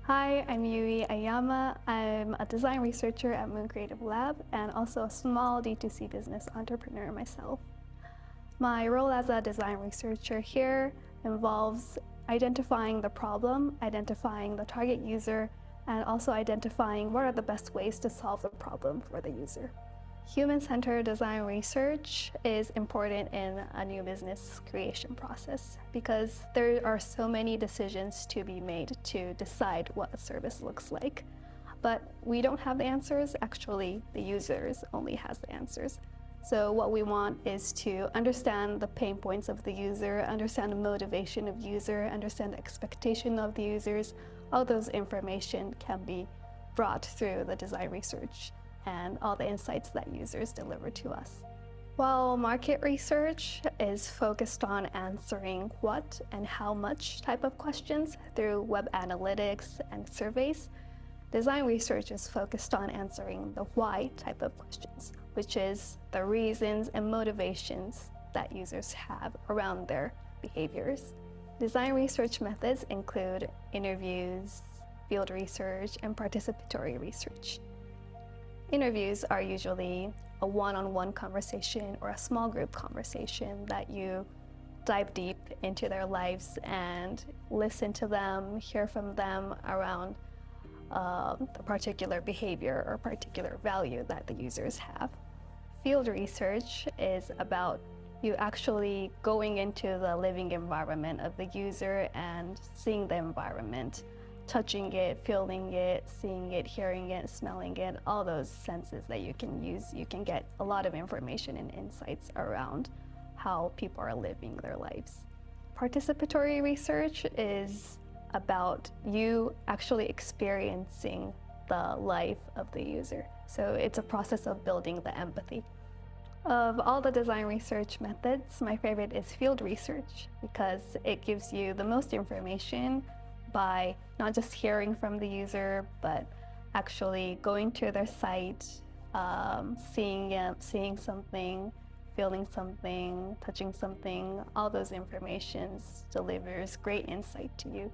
Hi, I'm Yui Ayama. I'm a design researcher at Moon Creative Lab and also a small D2C business entrepreneur myself. My role as a design researcher here involves identifying the problem, identifying the target user, and also identifying what are the best ways to solve the problem for the user. Human-centered design research is important in a new business creation process because there are so many decisions to be made to decide what a service looks like. But we don't have the answers. Actually, the users only has the answers. So what we want is to understand the pain points of the user, understand the motivation of the user, understand the expectation of the users. All those information can be brought through the design research and all the insights that users deliver to us. While market research is focused on answering what and how much type of questions through web analytics and surveys, design research is focused on answering the why type of questions, which is the reasons and motivations that users have around their behaviors. Design research methods include interviews, field research, and participatory research. Interviews are usually a one-on-one conversation or a small group conversation that you dive deep into their lives and listen to them, hear from them around a particular behavior or particular value that the users have. Field research is about you actually going into the living environment of the user and seeing the environment, touching it, feeling it, seeing it, hearing it, smelling it, all those senses that you can use. You can get a lot of information and insights around how people are living their lives. Participatory research is about you actually experiencing the life of the user. So it's a process of building the empathy. Of all the design research methods, my favorite is field research because it gives you the most information by not just hearing from the user, but actually going to their site, seeing something, feeling something, touching something. All those informations delivers great insight to you.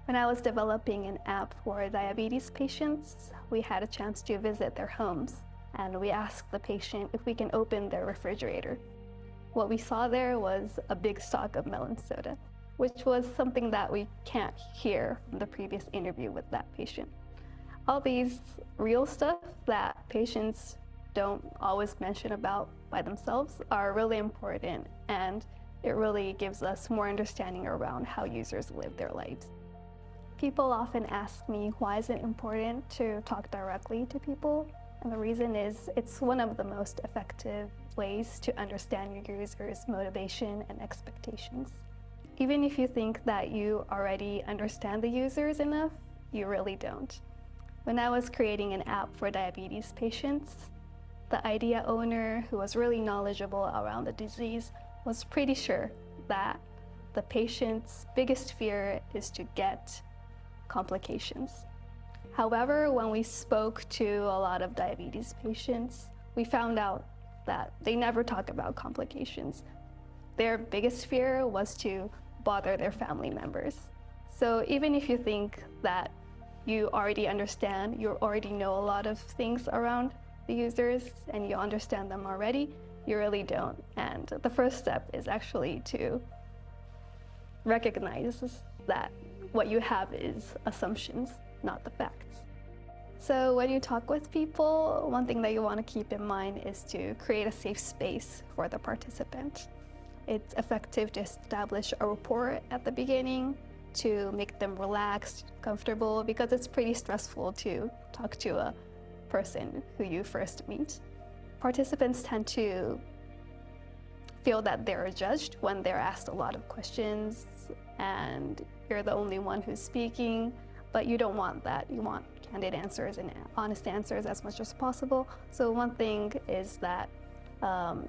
When I was developing an app for diabetes patients, we had a chance to visit their homes, and we asked the patient if we can open their refrigerator. What we saw there was a big stock of melon soda, which was something that we can't hear from the previous interview with that patient. All these real stuff that patients don't always mention about by themselves are really important, and it really gives us more understanding around how users live their lives. People often ask me, why is it important to talk directly to people? And the reason is it's one of the most effective ways to understand your users' motivation and expectations. Even if you think that you already understand the users enough, you really don't. When I was creating an app for diabetes patients, the idea owner, who was really knowledgeable around the disease, was pretty sure that the patient's biggest fear is to get complications. However, when we spoke to a lot of diabetes patients, we found out that they never talk about complications. Their biggest fear was to bother their family members. So even if you think that you already understand, you already know a lot of things around the users and you understand them already, you really don't. And the first step is actually to recognize that what you have is assumptions, not the facts. So when you talk with people, one thing that you want to keep in mind is to create a safe space for the participant. It's effective to establish a rapport at the beginning to make them relaxed, comfortable, because it's pretty stressful to talk to a person who you first meet. Participants tend to feel that they're judged when they're asked a lot of questions and you're the only one who's speaking, but you don't want that. You want candid answers and honest answers as much as possible. So one thing is that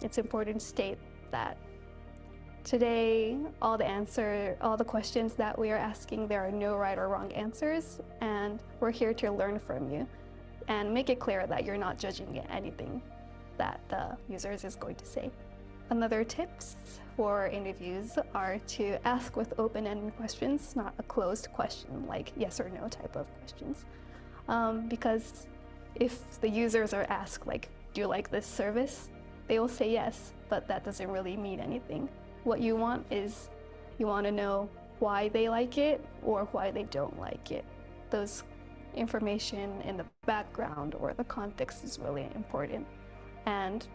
it's important to state that today, all the questions that we are asking, there are no right or wrong answers, and we're here to learn from you and make it clear that you're not judging anything that the users is going to say. Another tips for interviews are to ask with open-ended questions, not a closed question like yes or no type of questions. Because if the users are asked like, do you like this service? They will say yes, but that doesn't really mean anything. What you want is, you want to know why they like it or why they don't like it. Those information in the background or the context is really important. And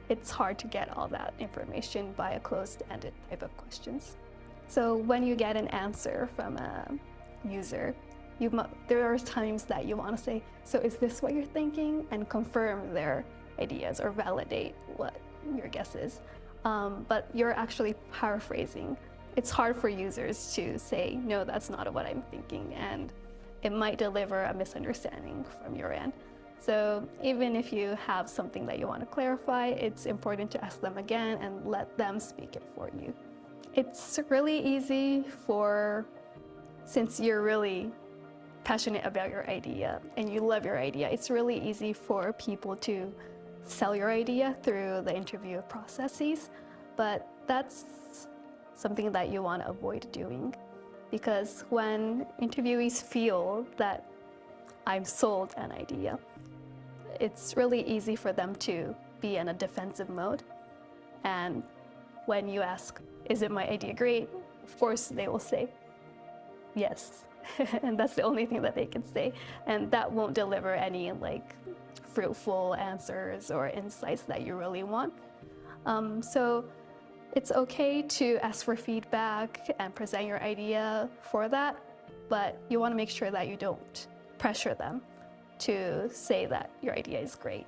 it's hard to get all that information by a closed-ended type of questions. So when you get an answer from a user, there are times that you want to say, so is this what you're thinking? And confirm their ideas or validate what your guess is. But you're actually paraphrasing. It's hard for users to say, no, that's not what I'm thinking, and it might deliver a misunderstanding from your end. So even if you have something that you want to clarify, it's important to ask them again and let them speak it for you. It's really easy since you're really passionate about your idea and you love your idea, it's really easy for people to sell your idea through the interview processes, but that's something that you want to avoid doing, because when interviewees feel that I'm sold an idea, it's really easy for them to be in a defensive mode. And when you ask, is it my idea great? Of course they will say yes. And that's the only thing that they can say. And that won't deliver any like fruitful answers or insights that you really want. So it's okay to ask for feedback and present your idea for that, but you want to make sure that you don't pressure them to say that your idea is great.